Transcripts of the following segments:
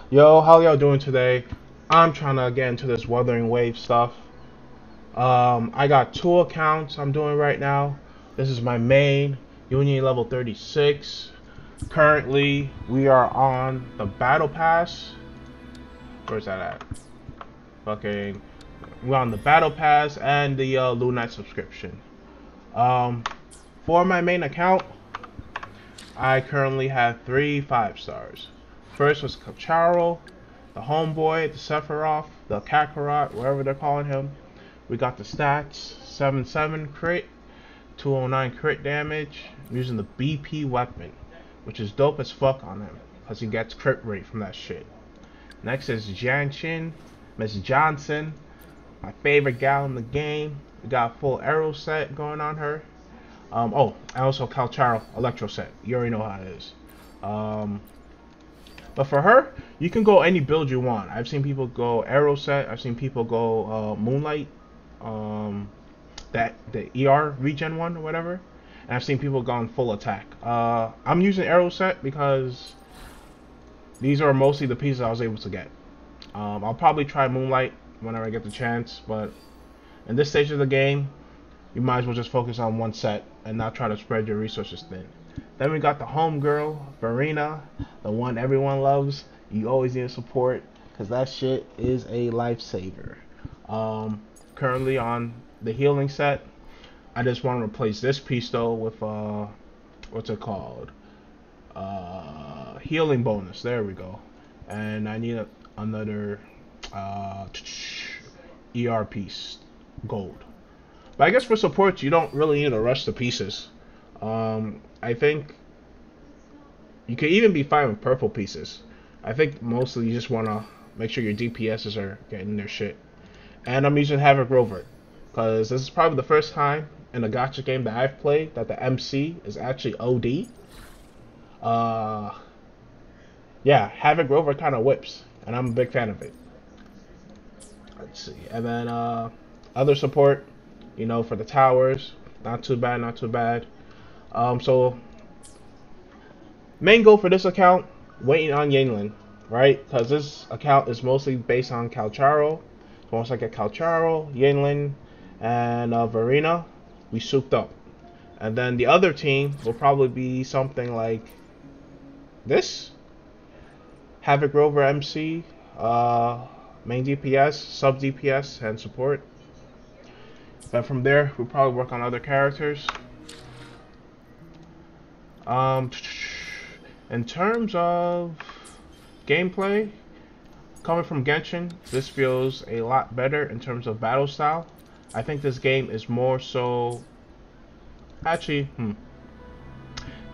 Yo, how y'all doing today? I'm trying to get into this Wuthering Wave stuff. I got two accounts I'm doing right now. This is my main, Union level 36. Currently, we are on the Battle Pass. Where's that at? Fucking, we're on the Battle Pass and the Lunite subscription. Um, for my main account, I currently have 3 5-stars. First was Kacharo, the Homeboy, the Sephiroth, the Kakarot, whatever they're calling him. We got the stats: 7-7 crit, 209 crit damage. I'm using the BP weapon, which is dope as fuck on him, because he gets crit rate from that shit. Next is Janshin, Miss Johnson, my favorite gal in the game. We got a full arrow set going on her. Oh, and also Calcharo Electro set. You already know how it is. But for her, you can go any build you want. I've seen people go arrow set. I've seen people go Moonlight, the ER regen one or whatever. And I've seen people go full attack. I'm using arrow set because these are mostly the pieces I was able to get. I'll probably try Moonlight whenever I get the chance, but in this stage of the game, you might as well just focus on one set and not try to spread your resources thin. Then we got the homegirl, Verena, the one everyone loves. You always need to support because that shit is a lifesaver. Currently on the healing set, I just want to replace this piece though with what's it called? Healing bonus. There we go. And I need another ER piece, gold. But I guess for support, you don't really need to rush the pieces. I think you could even be fine with purple pieces. I think mostly you just want to make sure your DPSs are getting their shit. And I'm using Havoc Rover, because this is probably the first time in a gacha game that I've played that the MC is actually OD. Yeah, Havoc Rover kind of whips, and I'm a big fan of it. Let's see. And then other support, for the towers. Not too bad, not too bad. So main goal for this account, waiting on Yinlin, right? Because this account is mostly based on Calcharo. So once I get Calcharo, Yinlin, and Verena, we souped up. And then the other team will probably be something like this. Havoc Rover MC, main DPS, sub DPS, and support. Then from there, we'll probably work on other characters. In terms of gameplay, coming from Genshin, this feels a lot better in terms of battle style. I think this game is more so... Actually,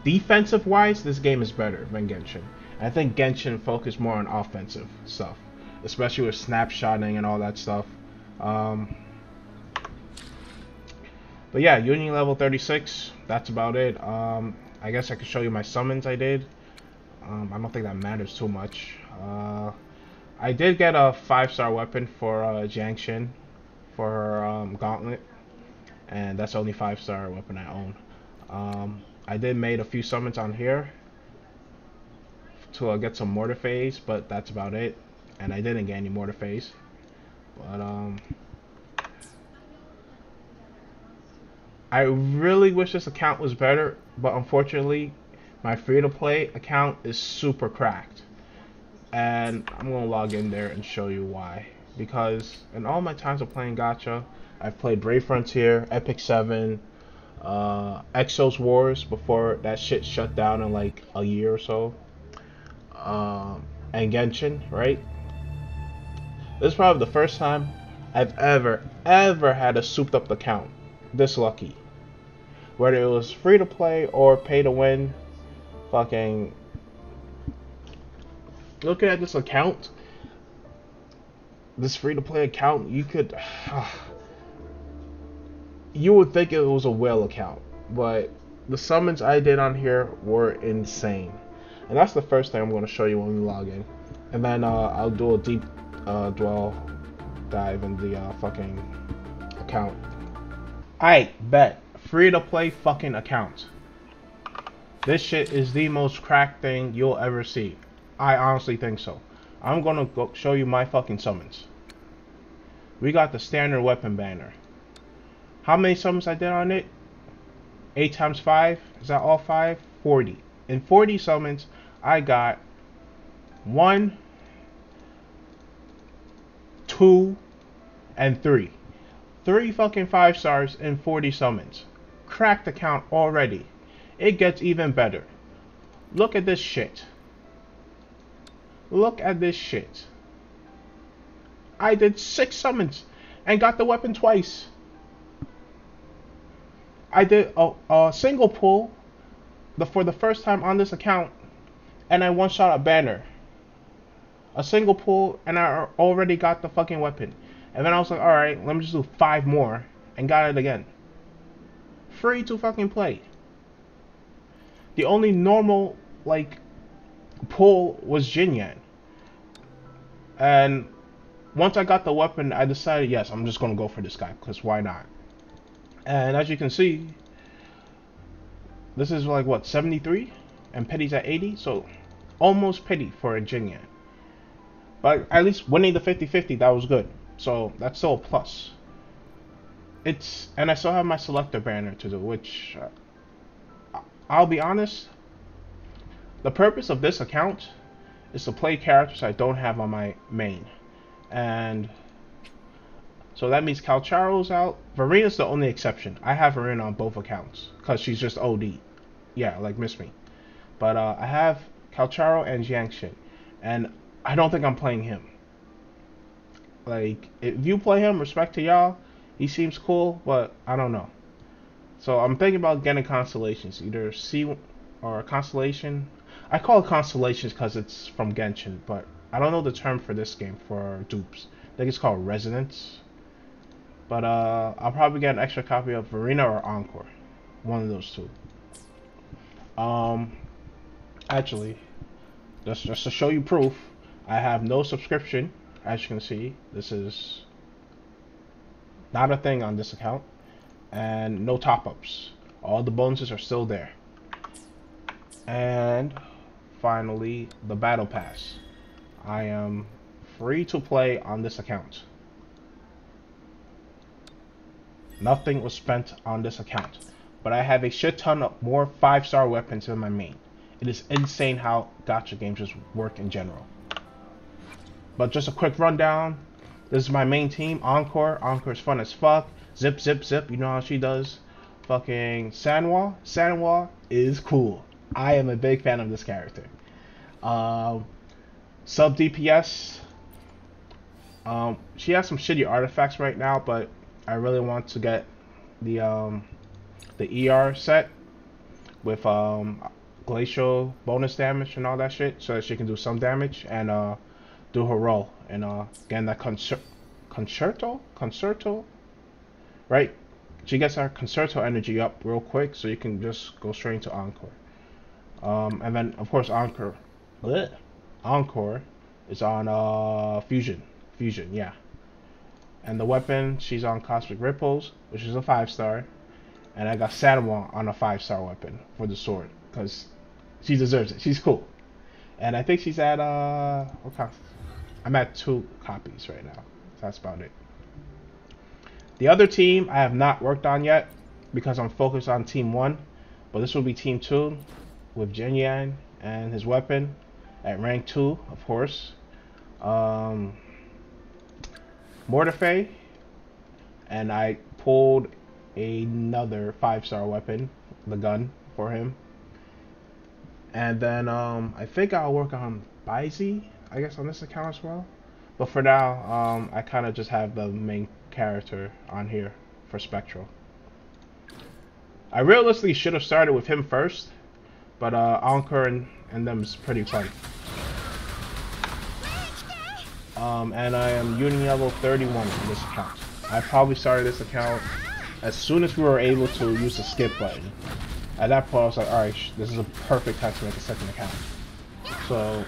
defensive-wise, this game is better than Genshin. I think Genshin focused more on offensive stuff, especially with snapshotting and all that stuff. But yeah, Union level 36, that's about it. I guess I could show you my summons I did. I don't think that matters too much. I did get a 5-star weapon for Jiangxin for her gauntlet, and that's the only 5-star weapon I own. I did made a few summons on here to get some mortar phase, but that's about it. And I didn't get any mortar phase. But I really wish this account was better, but unfortunately, my free-to-play account is super cracked. And I'm going to log in there and show you why. Because in all my times of playing gacha, I've played Brave Frontier, Epic 7, Exos Wars before that shit shut down in like a year or so. And Genshin, right? This is probably the first time I've ever had a souped up account this lucky. Whether it was free to play or pay to win, fucking looking at this account, this free to play account, you could you would think it was a whale account, but the summons I did on here were insane. And that's the first thing I'm going to show you when we log in. And then I'll do a deep dive in the fucking account. Alright, bet. Free to play fucking account. This shit is the most cracked thing you'll ever see. I honestly think so. I'm gonna go show you my fucking summons. We got the standard weapon banner. How many summons I did on it? 8 times 5. Is that all 5? 40. In 40 summons, I got 1, 2, and 3. 3 fucking 5 stars in 40 summons. Cracked account already. It gets even better. Look at this shit. Look at this shit. I did 6 summons and got the weapon twice. I did a single pull for the first time on this account, and I one-shot a banner. A single pull, and I already got the fucking weapon. And then I was like, alright, let me just do 5 more, and got it again. Free to fucking play. The only normal, like, pull was Jin Yan. And once I got the weapon, I decided, yes, I'm just gonna go for this guy, because why not? And as you can see, this is like what, 73? And pity's at 80, so almost pity for a Jin Yan. But at least winning the 50-50, that was good. So that's still a plus. And I still have my selector banner to do, which I'll be honest, the purpose of this account is to play characters I don't have on my main. And so that means Calcharo's out. Verina's the only exception. I have Verina on both accounts because she's just OD. Yeah, like Miss Me. But I have Calcharo and Jiangxin, and I don't think I'm playing him. Like, if you play him, respect to y'all. He seems cool, but I don't know. So I'm thinking about getting constellations, either C or a constellation. I call it constellations because it's from Genshin, but I don't know the term for this game for dupes. I think it's called Resonance. But I'll probably get an extra copy of Verina or Encore. One of those two. Actually, just to show you proof, I have no subscription. As you can see, this is not a thing on this account. And no top-ups. All the bonuses are still there. And finally, the Battle Pass. I am free to play on this account. Nothing was spent on this account, but I have a shit ton of more 5-star weapons in my main. It is insane how gacha games just work in general. But just a quick rundown. This is my main team, Encore. Encore is fun as fuck. Zip, zip, zip. You know how she does. Fucking Sanwa. Sanwa is cool. I am a big fan of this character. Sub DPS. She has some shitty artifacts right now, but I really want to get the ER set with glacial bonus damage and all that shit, so that she can do some damage and do her role and getting that concerto, right? She gets her concerto energy up real quick, so you can just go straight into Encore. And then of course Encore is on Fusion, yeah. And the weapon, she's on Cosmic Ripples, which is a 5-star. And I got Sanwa on a 5-star weapon for the sword, because she deserves it. She's cool. And I think she's at, I'm at 2 copies right now. That's about it. The other team I have not worked on yet, because I'm focused on Team 1. But this will be Team 2, with Jin Yan and his weapon at rank 2, of course. Mortefe, and I pulled another 5-star weapon, the gun, for him. And then I think I'll work on Baizi, I guess, on this account as well. But for now, I kind of just have the main character on here for Spectral. I realistically should have started with him first, but Encore and them is pretty fun. And I am uni level 31 on this account. I probably started this account as soon as we were able to use the skip button. At that point I was like, alright, this is a perfect time to make a second account. So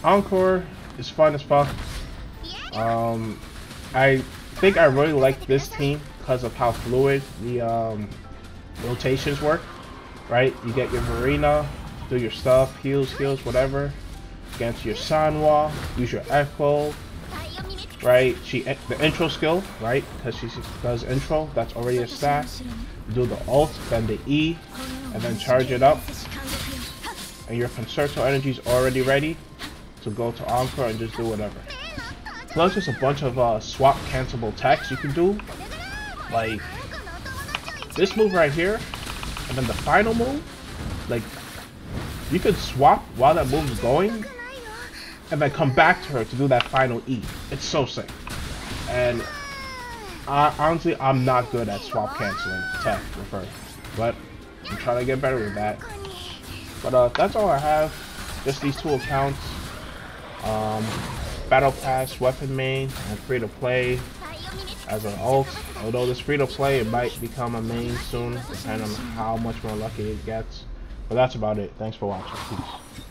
Encore is fun as fuck. I think I really like this team because of how fluid the rotations work. Right? You get your Verina, do your stuff, heals, whatever. Get into your Sanwa, use your Echo, right? The intro skill, right? Because she does intro, that's already a stat. Do the ult, then the E, and then charge it up. And your Concerto energy is already ready to go to Encore and just do whatever. Plus, there's a bunch of swap cancelable techs you can do. Like this move right here, and then the final move. Like, you could swap while that move is going, and then come back to her to do that final E. It's so sick. And honestly, I'm not good at swap canceling tech with her, but I'm trying to get better with that. But that's all I have. Just these 2 accounts. Battle Pass, weapon main, and free to play as an ult. Although this free to play, it might become a main soon, depending on how much more lucky it gets. But that's about it. Thanks for watching. Peace.